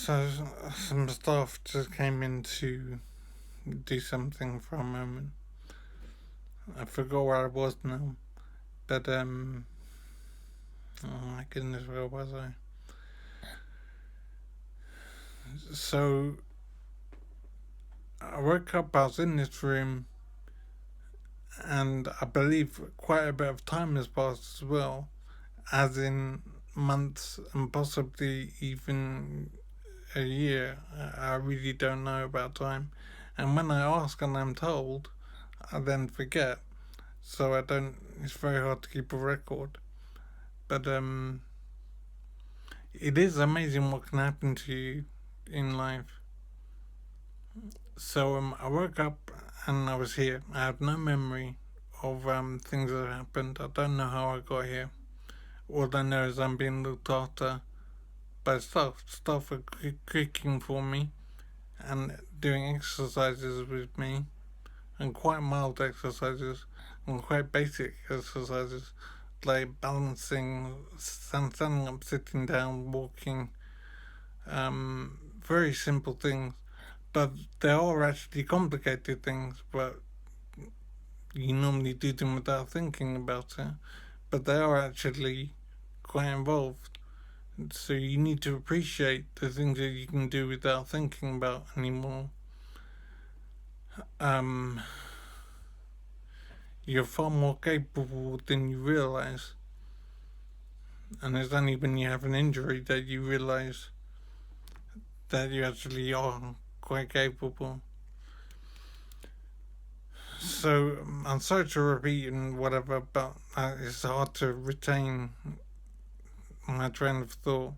So some staff just came in to do something for a moment. I forgot where I was now, but oh my goodness, where was I? So I woke up. I was in this room, and I believe quite a bit of time has passed as well, as in months and possibly even a year. I really don't know about time, and when I ask and I'm told, I then forget. So I don't. It's very hard to keep a record. But it is amazing what can happen to you in life. So I woke up and I was here. I have no memory of things that happened. I don't know how I got here. All I know is I'm being looked after by staff. Staff are cooking for me and doing exercises with me, and quite mild exercises and quite basic exercises like balancing, standing up, sitting down, walking. Very simple things, but they are actually complicated things. But you normally do them without thinking about it. But they are actually quite involved. So you need to appreciate the things that you can do without thinking about anymore. Um, you're far more capable than you realize. And it's only when you have an injury that you realize that you actually are quite capable. So I'm sorry to repeat and whatever, but it's hard to retain my train of thought.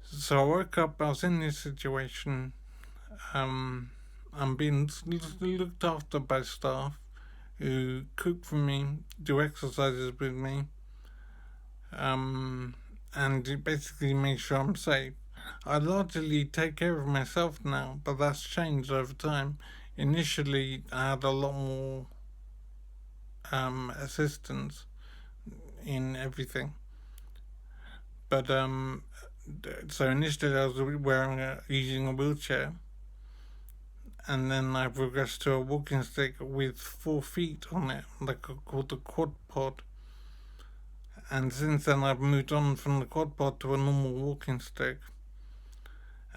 So I woke up, I was in this situation. I'm being looked after by staff who cook for me, do exercises with me, and basically make sure I'm safe. I largely take care of myself now, but that's changed over time. Initially, I had a lot more assistance in everything, but so initially I was using a wheelchair, and then I progressed to a walking stick with 4 feet on it, called the quad pod. And since then, I've moved on from the quad pod to a normal walking stick.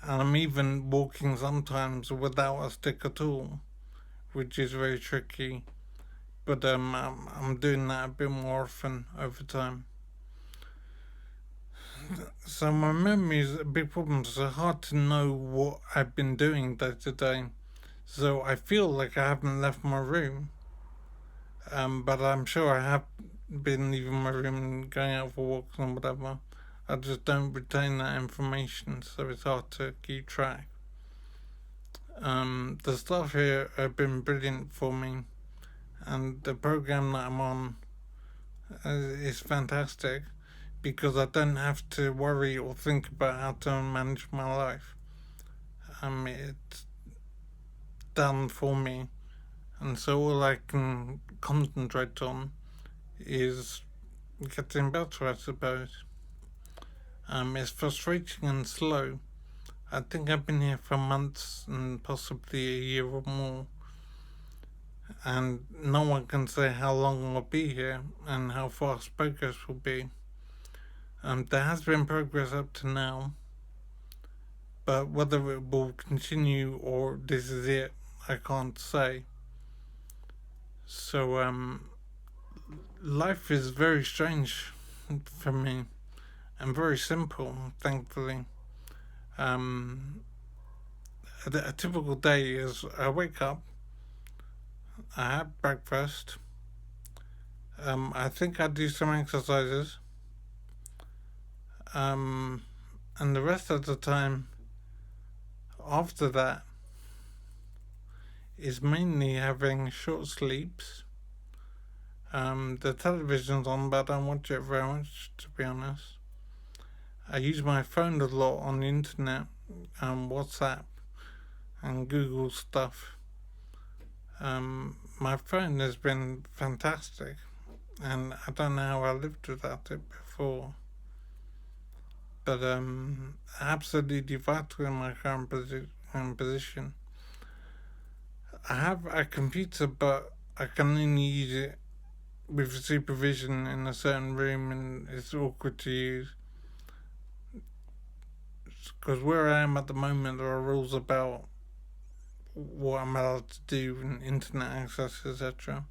And I'm even walking sometimes without a stick at all, which is very tricky. But I'm doing that a bit more often over time. So my memory is a big problem. So it's hard to know what I've been doing day to day. So I feel like I haven't left my room. But I'm sure I have been leaving my room and going out for walks and whatever. I just don't retain that information, so it's hard to keep track. The staff here have been brilliant for me, and the program that I'm on is fantastic because I don't have to worry or think about how to manage my life. It's done for me, and so all I can concentrate on is getting better, I suppose. It's frustrating and slow. I think I've been here for months and possibly a year or more, and no one can say how long I'll be here and how fast progress will be. There has been progress up to now, but whether it will continue or this is it, I can't say. So, life is very strange for me and very simple, thankfully. Um, a typical day is I wake up, I have breakfast, I think I do some exercises, and the rest of the time after that is mainly having short sleeps. The television's on, but I don't watch it very much, to be honest. I use my phone a lot on the internet, WhatsApp, and Google stuff. My phone has been fantastic, and I don't know how I lived without it before. but absolutely vital in my current position. I have a computer, but I can only use it with supervision in a certain room, and it's awkward to use. Because where I am at the moment, there are rules about what I'm allowed to do and internet access, etc.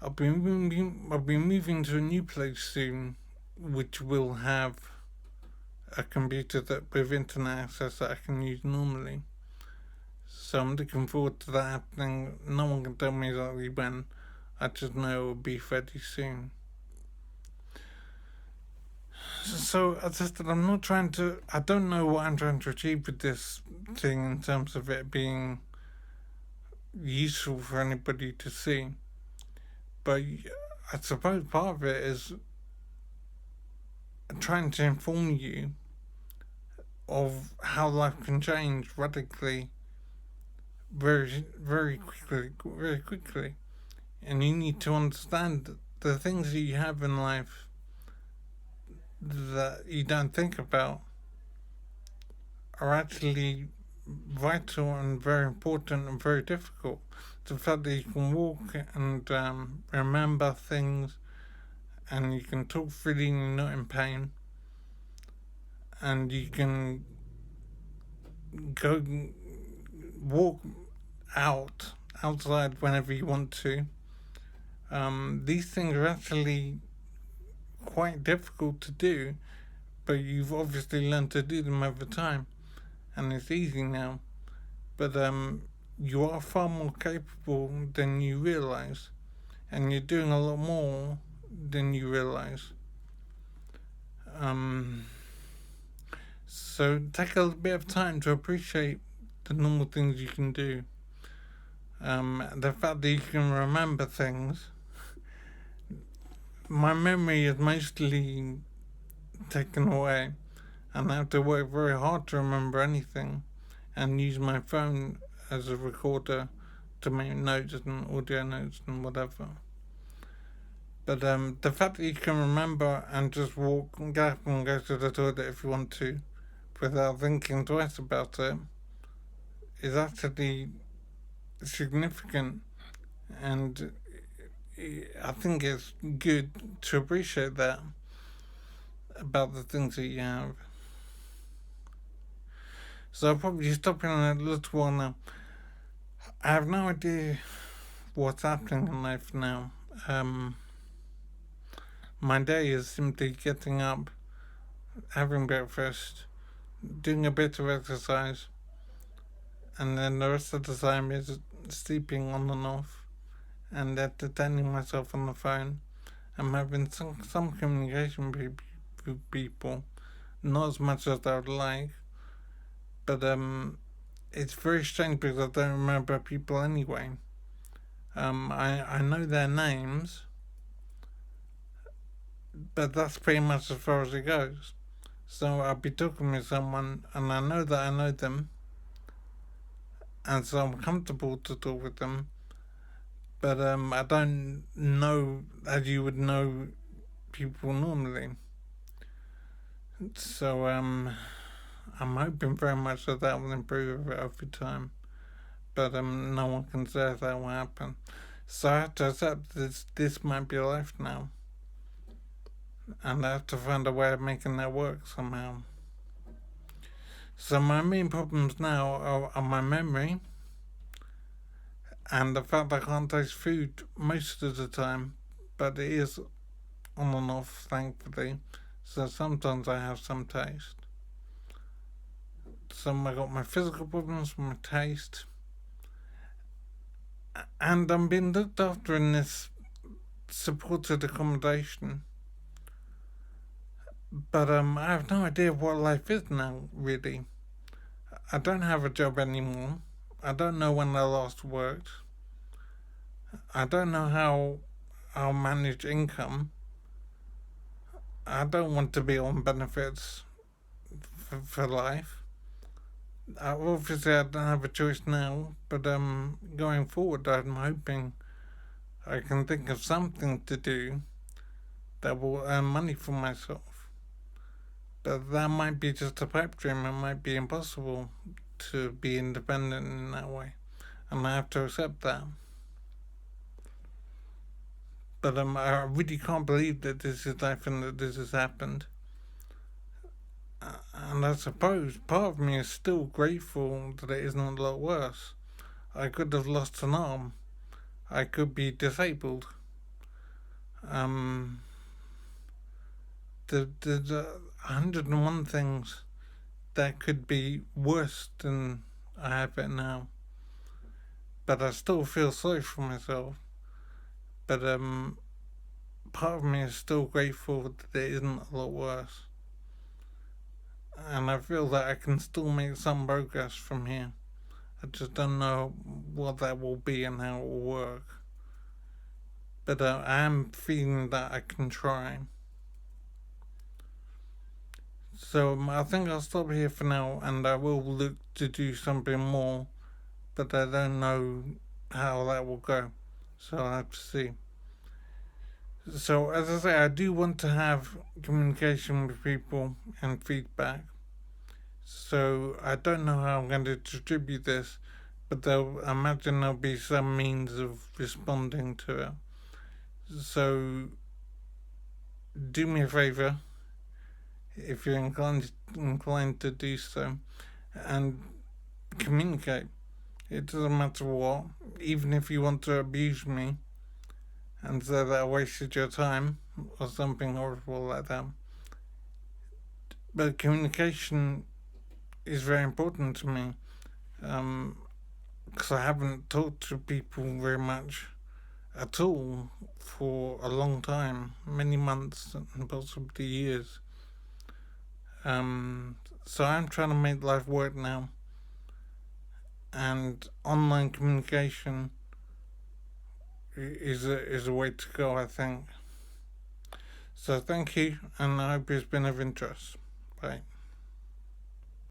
I'll be moving to a new place soon, which will have a computer that with internet access that I can use normally. So I'm looking forward to that happening. No one can tell me exactly when. I just know it will be fairly soon. So as I said, I don't know what I'm trying to achieve with this thing in terms of it being useful for anybody to see. But I suppose part of it is trying to inform you of how life can change radically very quickly. And you need to understand the things that you have in life that you don't think about are actually vital and very important and very difficult. The fact that you can walk and remember things, and you can talk freely and you're not in pain, and you can go walk outside whenever you want to. These things are actually quite difficult to do, but you've obviously learned to do them over time, and it's easy now. But you are far more capable than you realise, and you're doing a lot more than you realise. So take a bit of time to appreciate the normal things you can do. The fact that you can remember things. My memory is mostly taken away, and I have to work very hard to remember anything, and use my phone as a recorder to make notes and audio notes and whatever. But the fact that you can remember and just walk, get up and go to the toilet if you want to, without thinking twice about it, is actually significant, and I think it's good to appreciate that about the things that you have. So I'll probably stop in a little while now. I have no idea what's happening in life now. My day is simply getting up, having breakfast, doing a bit of exercise, and then the rest of the time is sleeping on and off, and entertaining myself on the phone. I'm having some communication with people, not as much as I would like, but it's very strange because I don't remember people anyway. I know their names, but that's pretty much as far as it goes. So I'll be talking with someone, and I know that I know them, and so I'm comfortable to talk with them, but I don't know as you would know people normally. So I'm hoping very much that will improve over time, but no one can say if that will happen. So I have to accept this might be life now, and I have to find a way of making that work somehow. So my main problems now are my memory, and the fact that I can't taste food most of the time, but it is on and off, thankfully. So sometimes I have some taste. So I got my physical problems, my taste, and I'm being looked after in this supported accommodation. But I have no idea what life is now, really. I don't have a job anymore. I don't know when I last worked. I don't know how I'll manage income. I don't want to be on benefits for life. Obviously, I don't have a choice now, but going forward, I'm hoping I can think of something to do that will earn money for myself. But that might be just a pipe dream. It might be impossible to be independent in that way. And I have to accept that. But I really can't believe that this is life and that this has happened. And I suppose part of me is still grateful that it isn't a lot worse. I could have lost an arm. I could be disabled. There's 101 things that could be worse than I have it now. But I still feel sorry for myself. But part of me is still grateful that it isn't a lot worse. And I feel that I can still make some progress from here. I just don't know what that will be and how it will work. But I am feeling that I can try. So I think I'll stop here for now, and I will look to do something more, but I don't know how that will go. So I'll have to see. So as I say, I do want to have communication with people and feedback. So I don't know how I'm going to distribute this, but I imagine there'll be some means of responding to it. So do me a favour, if you're inclined to do so, and communicate. It doesn't matter what, even if you want to abuse me and say that I wasted your time or something horrible like that. But communication is very important to me, because I haven't talked to people very much at all for a long time, many months and possibly years. So I'm trying to make life work now, and online communication is a way to go, I think. So thank you, and I hope it's been of interest. Bye.